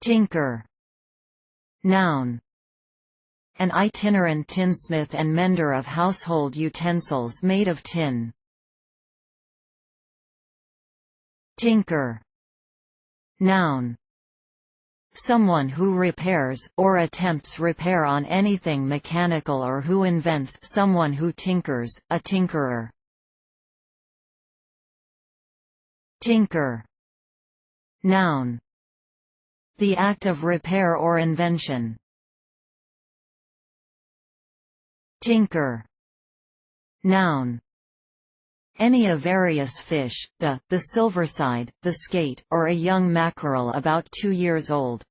Tinker. Noun. An itinerant tinsmith and mender of household utensils made of tin. Tinker. Noun. Someone who repairs, or attempts repair on anything mechanical or who invents, someone who tinkers, a tinkerer. Tinker. Noun. The act of repair or invention. Tinker. Noun. Any of various fish, the silverside, the skate, or a young mackerel about 2 years old.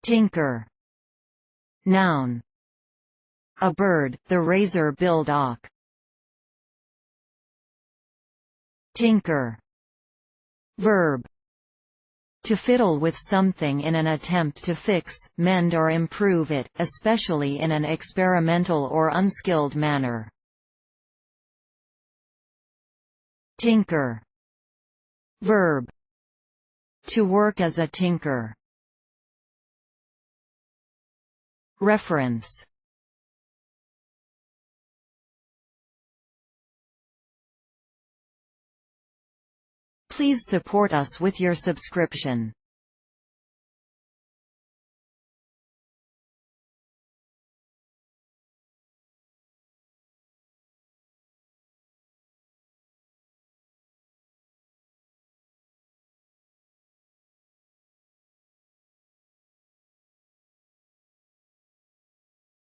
Tinker. Noun. A bird, the razor-billed auk. Tinker. Verb. To fiddle with something in an attempt to fix, mend or improve it, especially in an experimental or unskilled manner. Tinker. Verb. To work as a tinker. Reference. Please support us with your subscription.